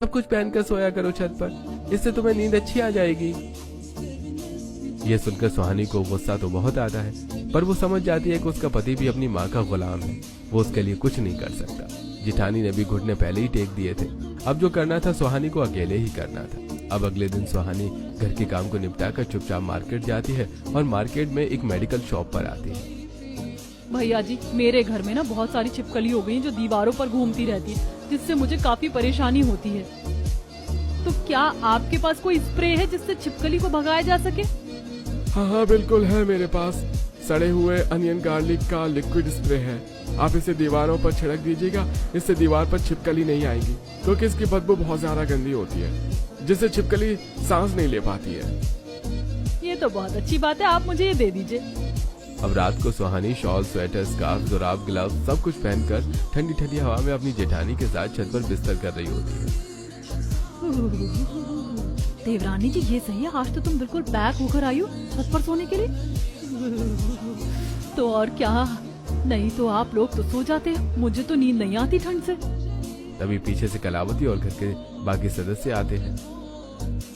सब कुछ पहनकर सोया करो छत पर, इससे तुम्हें नींद अच्छी आ जाएगी। ये सुनकर सुहानी को गुस्सा तो बहुत आता है, पर वो समझ जाती है कि उसका पति भी अपनी माँ का गुलाम है, वो उसके लिए कुछ नहीं कर सकता। जिठानी ने भी घुटने पहले ही टेक दिए थे, अब जो करना था सुहानी को अकेले ही करना था। अब अगले दिन सुहानी घर के काम को निपटाकर चुपचाप मार्केट जाती है और मार्केट में एक मेडिकल शॉप पर आती है। भैया जी, मेरे घर में ना बहुत सारी छिपकली हो गई जो दीवारों पर घूमती रहती है, जिससे मुझे काफी परेशानी होती है। तो क्या आपके पास कोई स्प्रे है जिससे छिपकली को भगाया जा सके? हाँ बिल्कुल है मेरे पास। सड़े हुए अनियन गार्लिक का लिक्विड स्प्रे है, आप इसे दीवारों पर छिड़क दीजिएगा। इससे दीवार पर छिपकली नहीं आएंगी, क्योंकि इसकी बदबू बहुत ज्यादा गंदी होती है, जिससे छिपकली सांस नहीं ले पाती है। ये तो बहुत अच्छी बात है, आप मुझे ये दे दीजिए। अब रात को सुहानी शॉल, स्वेटर, स्कार्फ, जुराब, ग्लव्स सब कुछ पहनकर ठंडी ठंडी हवा में अपनी जेठानी के साथ छत पर बिस्तर कर रही होती है। देवरानी जी, ये सही है, आज तो तुम बिल्कुल पैक होकर आई हो छत पर सोने के लिए। तो और क्या, नहीं तो आप लोग तो सो जाते हैं, मुझे तो नींद नहीं आती ठंड से। तभी पीछे से कलावती और घर के बाकी सदस्य आते हैं।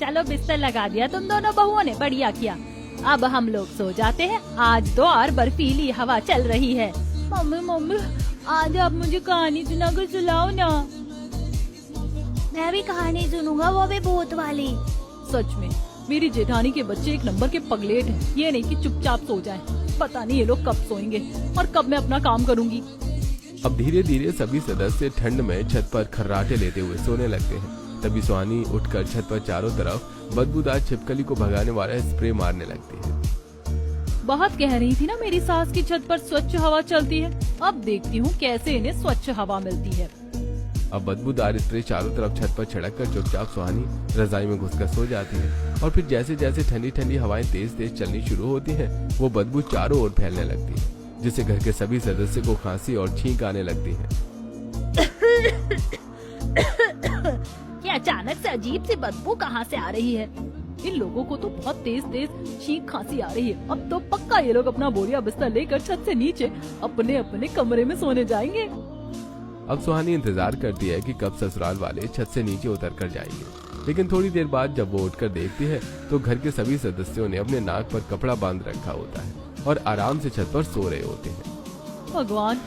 चलो बिस्तर लगा दिया तुम दोनों बहुओं ने, बढ़िया किया। अब हम लोग सो जाते हैं, आज तो और बर्फीली हवा चल रही है। मम्मी मम्मी, आज आप मुझे कहानी सुनाकर सुलाओ ना। मैं भी कहानी सुनूंगा, वो भी भूत वाली। सच में मेरी जेठानी के बच्चे एक नंबर के पगलेट हैं, ये नहीं कि चुपचाप सो जाएं। पता नहीं ये लोग कब सोएंगे और कब मैं अपना काम करूंगी। अब धीरे धीरे सभी सदस्य ठंड में छत पर खर्राटे लेते हुए सोने लगते हैं। तभी सुहानी उठकर छत पर चारों तरफ बदबूदार छिपकली को भगाने वाला स्प्रे मारने लगती है। बहुत कह रही थी ना मेरी सास की छत पर स्वच्छ हवा चलती है, अब देखती हूँ कैसे इन्हें स्वच्छ हवा मिलती है। अब बदबूदार स्प्रे चारों तरफ छत पर छिड़ककर चुपचाप सुहानी रजाई में घुसकर सो जाती है और फिर जैसे जैसे ठंडी ठंडी हवाएं तेज तेज चलनी शुरू होती हैं, वो बदबू चारों ओर फैलने लगती है, जिससे घर के सभी सदस्य को खांसी और छींक आने लगती है। क्या अचानक से अजीब सी बदबू कहाँ से आ रही है? इन लोगों को तो बहुत तेज तेज छींक खांसी आ रही है। अब तो पक्का ये लोग अपना बोरिया बिस्तर लेकर छत से नीचे अपने अपने कमरे में सोने जाएंगे। अब सुहानी इंतजार करती है कि कब ससुराल वाले छत से नीचे उतर कर जाएंगे, लेकिन थोड़ी देर बाद जब वो उठकर देखती है तो घर के सभी सदस्यों ने अपने नाक पर कपड़ा बांध रखा होता है और आराम से छत पर सो रहे होते हैं। भगवान,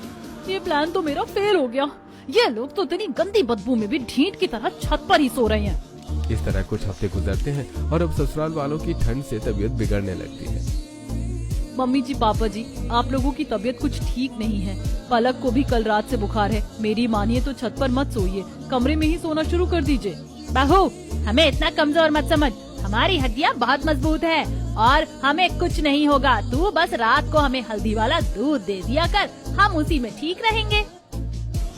ये प्लान तो मेरा फेल हो गया। ये लोग तो इतनी गंदी बदबू में भी ढींट की तरह छत पर ही सो रहे हैं। इस तरह कुछ हफ्ते गुजरते हैं और अब ससुराल वालों की ठंड से तबीयत बिगड़ने लगती है। मम्मी जी, पापा जी, आप लोगों की तबीयत कुछ ठीक नहीं है। पलक को भी कल रात से बुखार है। मेरी मानिए तो छत पर मत सोइए, कमरे में ही सोना शुरू कर दीजिए। बहू, हमें इतना कमजोर मत समझ, हमारी हड्डियाँ बहुत मजबूत है और हमें कुछ नहीं होगा। तू बस रात को हमें हल्दी वाला दूध दे दिया कर, हम उसी में ठीक रहेंगे।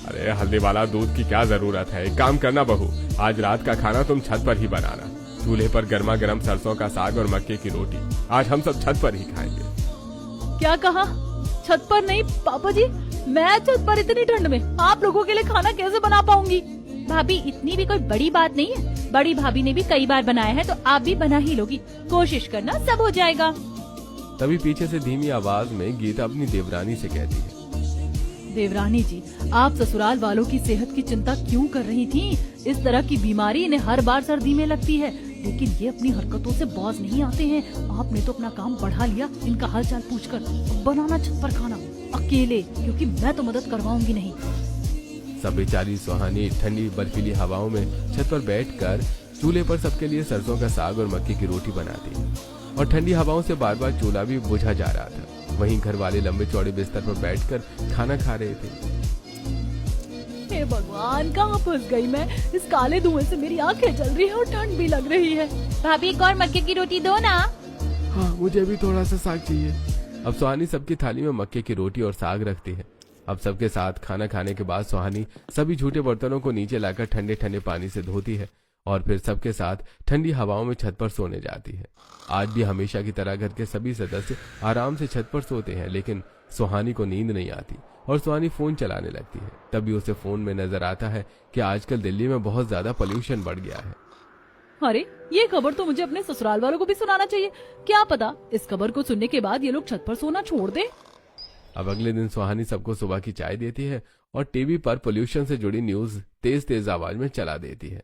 अरे हल्दी वाला दूध की क्या जरूरत है, एक काम करना बहू, आज रात का खाना तुम छत पर ही बनाना। चूल्हे पर गर्मा गर्म सरसों का साग और मक्के की रोटी आज हम सब छत पर ही खाएंगे। क्या कहा? छत पर नहीं पापा जी, मैं छत पर इतनी ठंड में आप लोगों के लिए खाना कैसे बना पाऊंगी? भाभी, इतनी भी कोई बड़ी बात नहीं है, बड़ी भाभी ने भी कई बार बनाया है, तो आप भी बना ही लोगी। कोशिश करना, सब हो जाएगा। तभी पीछे से धीमी आवाज में गीता अपनी देवरानी से कहती है। देवरानी जी, आप ससुराल वालों की सेहत की चिंता क्यों कर रही थी? इस तरह की बीमारी इन्हें हर बार सर्दी में लगती है, लेकिन ये अपनी हरकतों से बाज नहीं आते हैं। आपने तो अपना काम बढ़ा लिया इनका हालचाल पूछकर। अब बनाना छत पर खाना अकेले, क्योंकि मैं तो मदद करवाऊंगी नहीं। सब बेचारी सुहानी ठंडी बर्फीली हवाओं में छत पर बैठकर चूल्हे पर सबके लिए सरसों का साग और मक्के की रोटी बनाती और ठंडी हवाओं से बार बार चूल्हा भी बुझा जा रहा था। वहीं घर वाले लंबे चौड़े बिस्तर पर बैठकर खाना खा रहे थे। हे भगवान, कहाँ फंस गई मैं? इस काले धुएं से मेरी आंखें जल रही है और ठंड भी लग रही है। भाभी, एक और मक्के की रोटी दो ना। हाँ, मुझे भी थोड़ा सा साग चाहिए। अब सुहानी सबकी थाली में मक्के की रोटी और साग रखती है। अब सबके साथ खाना खाने के बाद सुहानी सभी झूठे बर्तनों को नीचे लाकर ठंडे ठंडे पानी से धोती है और फिर सबके साथ ठंडी हवाओं में छत पर सोने जाती है। आज भी हमेशा की तरह घर के सभी सदस्य आराम से छत पर सोते हैं, लेकिन सुहानी को नींद नहीं आती और सुहानी फोन चलाने लगती है। तभी उसे फोन में नजर आता है कि आजकल दिल्ली में बहुत ज्यादा पोल्यूशन बढ़ गया है। अरे, ये खबर तो मुझे अपने ससुराल वालों को भी सुनाना चाहिए। क्या पता इस खबर को सुनने के बाद ये लोग छत पर सोना छोड़ दें। अब अगले दिन सुहानी सबको सुबह की चाय देती है और टीवी पर पोल्यूशन से जुड़ी न्यूज तेज तेज आवाज में चला देती है।